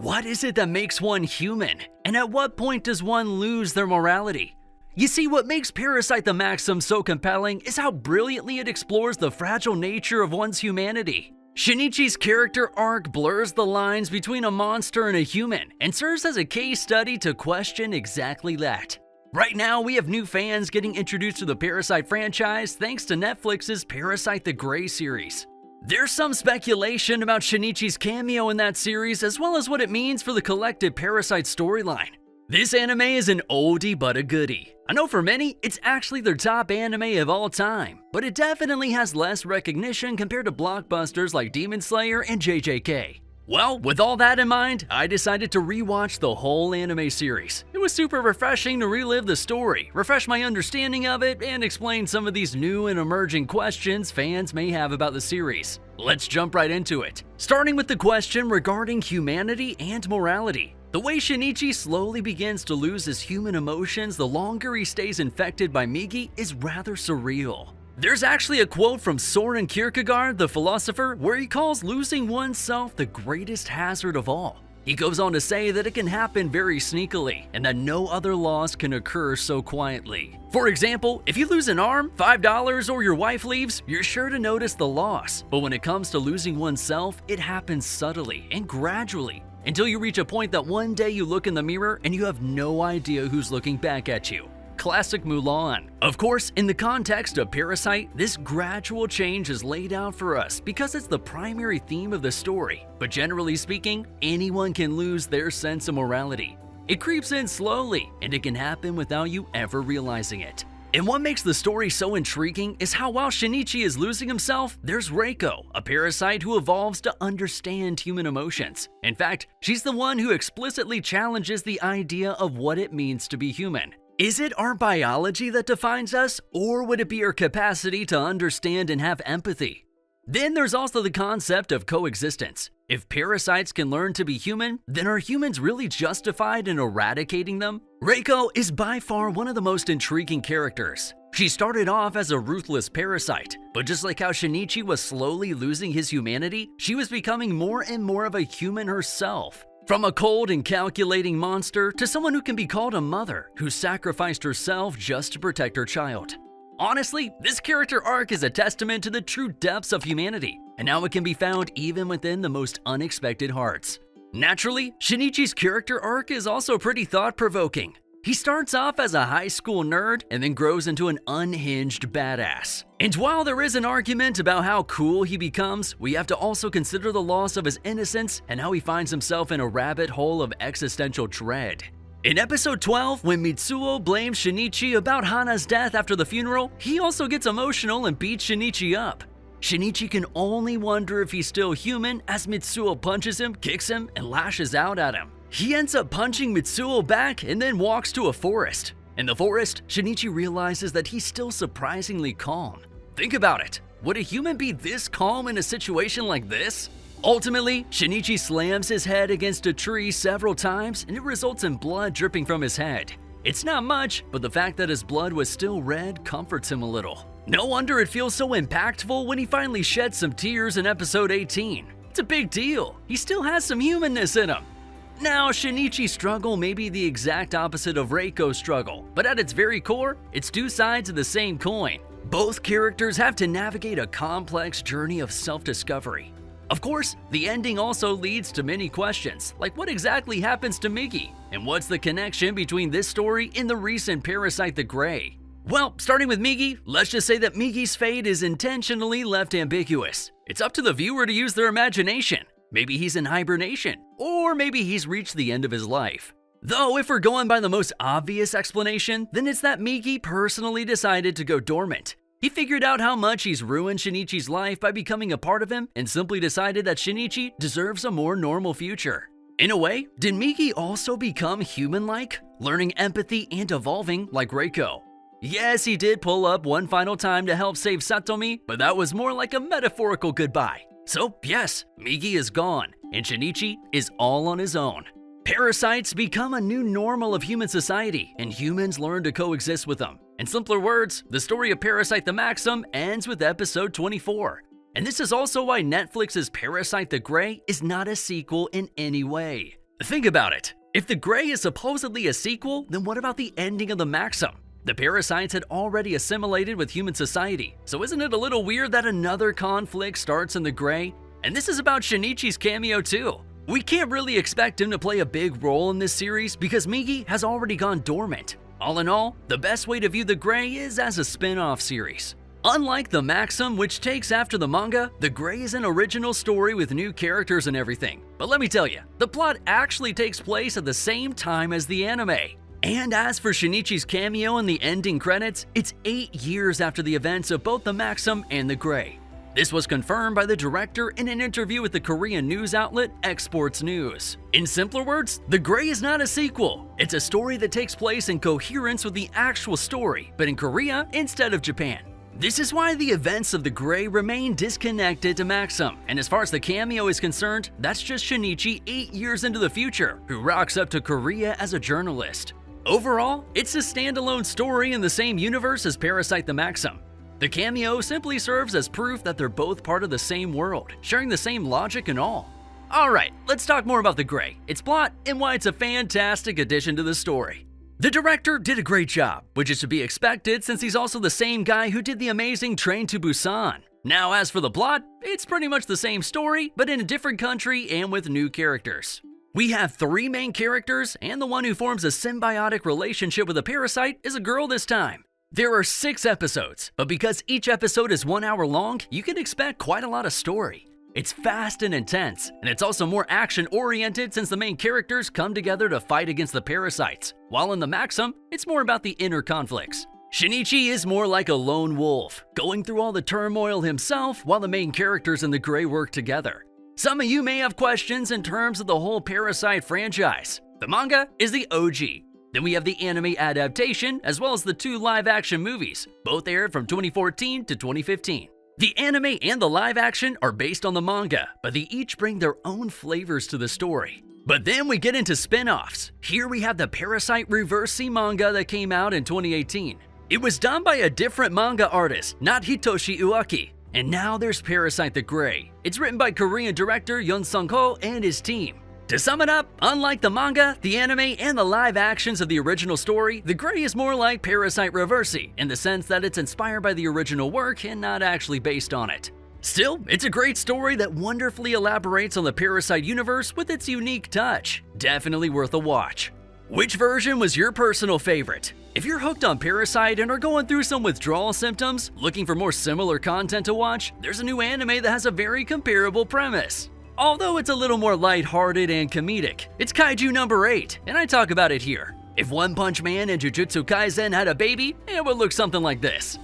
What is it that makes one human? And at what point does one lose their morality? You see, what makes Parasyte the Maxim so compelling is how brilliantly it explores the fragile nature of one's humanity. Shinichi's character arc blurs the lines between a monster and a human and serves as a case study to question exactly that. Right now, we have new fans getting introduced to the Parasyte franchise thanks to Netflix's Parasyte the Gray series. There's some speculation about Shinichi's cameo in that series as well as what it means for the collective Parasyte storyline. This anime is an oldie but a goodie. I know for many, it's actually their top anime of all time, but it definitely has less recognition compared to blockbusters like Demon Slayer and JJK. Well, with all that in mind, I decided to rewatch the whole anime series. It was super refreshing to relive the story, refresh my understanding of it, and explain some of these new and emerging questions fans may have about the series. Let's jump right into it. Starting with the question regarding humanity and morality. The way Shinichi slowly begins to lose his human emotions the longer he stays infected by Migi is rather surreal. There's actually a quote from Soren Kierkegaard, the philosopher, where he calls losing oneself the greatest hazard of all. He goes on to say that it can happen very sneakily and that no other loss can occur so quietly. For example, if you lose an arm, $5, or your wife leaves, you're sure to notice the loss. But when it comes to losing oneself, it happens subtly and gradually until you reach a point that one day you look in the mirror and you have no idea who's looking back at you. Classic Mulan. Of course, in the context of Parasyte, this gradual change is laid out for us because it's the primary theme of the story. But generally speaking, anyone can lose their sense of morality. It creeps in slowly, and it can happen without you ever realizing it. And what makes the story so intriguing is how while Shinichi is losing himself, there's Reiko, a parasite who evolves to understand human emotions. In fact, she's the one who explicitly challenges the idea of what it means to be human. Is it our biology that defines us, or would it be our capacity to understand and have empathy? Then there's also the concept of coexistence. If parasites can learn to be human, then are humans really justified in eradicating them? Reiko is by far one of the most intriguing characters. She started off as a ruthless parasite, but just like how Shinichi was slowly losing his humanity, she was becoming more and more of a human herself. From a cold and calculating monster to someone who can be called a mother who sacrificed herself just to protect her child. Honestly, this character arc is a testament to the true depths of humanity and how it can be found even within the most unexpected hearts. Naturally, Shinichi's character arc is also pretty thought-provoking. He starts off as a high school nerd and then grows into an unhinged badass. And while there is an argument about how cool he becomes, we have to also consider the loss of his innocence and how he finds himself in a rabbit hole of existential dread. In episode 12, when Mitsuo blames Shinichi about Hana's death after the funeral, he also gets emotional and beats Shinichi up. Shinichi can only wonder if he's still human as Mitsuo punches him, kicks him, and lashes out at him. He ends up punching Mitsuo back and then walks to a forest. In the forest, Shinichi realizes that he's still surprisingly calm. Think about it. Would a human be this calm in a situation like this? Ultimately, Shinichi slams his head against a tree several times and it results in blood dripping from his head. It's not much, but the fact that his blood was still red comforts him a little. No wonder it feels so impactful when he finally sheds some tears in episode 18. It's a big deal. He still has some humanness in him. Now, Shinichi's struggle may be the exact opposite of Reiko's struggle, but at its very core, it's two sides of the same coin. Both characters have to navigate a complex journey of self-discovery. Of course, the ending also leads to many questions, like what exactly happens to Migi, and what's the connection between this story and the recent Parasyte the Gray? Well, starting with Migi, let's just say that Migi's fate is intentionally left ambiguous. It's up to the viewer to use their imagination. Maybe he's in hibernation, or maybe he's reached the end of his life. Though if we're going by the most obvious explanation, then it's that Migi personally decided to go dormant. He figured out how much he's ruined Shinichi's life by becoming a part of him and simply decided that Shinichi deserves a more normal future. In a way, did Migi also become human-like, learning empathy and evolving like Reiko? Yes, he did pull up one final time to help save Satomi, but that was more like a metaphorical goodbye. So yes, Migi is gone, and Shinichi is all on his own. Parasites become a new normal of human society, and humans learn to coexist with them. In simpler words, the story of Parasyte the Maxim ends with episode 24. And this is also why Netflix's Parasyte the Gray is not a sequel in any way. Think about it. If The Grey is supposedly a sequel, then what about the ending of the Maxim? The Parasytes had already assimilated with human society, so isn't it a little weird that another conflict starts in The Grey? And this is about Shinichi's cameo too. We can't really expect him to play a big role in this series because Migi has already gone dormant. All in all, the best way to view The Grey is as a spin-off series. Unlike the Maxim, which takes after the manga, The Grey is an original story with new characters and everything. But let me tell you, the plot actually takes place at the same time as the anime. And as for Shinichi's cameo in the ending credits, it's 8 years after the events of both the Maxim and The Grey. This was confirmed by the director in an interview with the Korean news outlet Exports News. In simpler words, The Grey is not a sequel. It's a story that takes place in coherence with the actual story, but in Korea instead of Japan. This is why the events of The Grey remain disconnected to Maxim, and as far as the cameo is concerned, that's just Shinichi 8 years into the future, who rocks up to Korea as a journalist. Overall, it's a standalone story in the same universe as Parasyte the Maxim. The cameo simply serves as proof that they're both part of the same world, sharing the same logic and all. Alright, let's talk more about The Grey, its plot, and why it's a fantastic addition to the story. The director did a great job, which is to be expected since he's also the same guy who did the amazing Train to Busan. Now as for the plot, it's pretty much the same story, but in a different country and with new characters. We have 3 main characters, and the one who forms a symbiotic relationship with a parasite is a girl this time. There are 6 episodes, but because each episode is 1 hour long, you can expect quite a lot of story. It's fast and intense, and it's also more action-oriented since the main characters come together to fight against the parasites, while in the Maxim, it's more about the inner conflicts. Shinichi is more like a lone wolf, going through all the turmoil himself while the main characters in The Grey work together. Some of you may have questions in terms of the whole Parasyte franchise. The manga is the OG. Then we have the anime adaptation, as well as the 2 live-action movies, both aired from 2014 to 2015. The anime and the live action are based on the manga, but they each bring their own flavors to the story. But then we get into spin-offs. Here we have the Parasyte Reverse C manga that came out in 2018. It was done by a different manga artist, not Hitoshi Ueki. And now there's Parasyte the Grey. It's written by Korean director Yoon Sung-ho and his team. To sum it up, unlike the manga, the anime, and the live actions of the original story, The Grey is more like Parasyte Reverse in the sense that it's inspired by the original work and not actually based on it. Still, it's a great story that wonderfully elaborates on the Parasyte universe with its unique touch. Definitely worth a watch. Which version was your personal favorite? If you're hooked on Parasyte and are going through some withdrawal symptoms, looking for more similar content to watch, there's a new anime that has a very comparable premise. Although it's a little more lighthearted and comedic, it's Kaiju number 8, and I talk about it here. If One Punch Man and Jujutsu Kaisen had a baby, it would look something like this.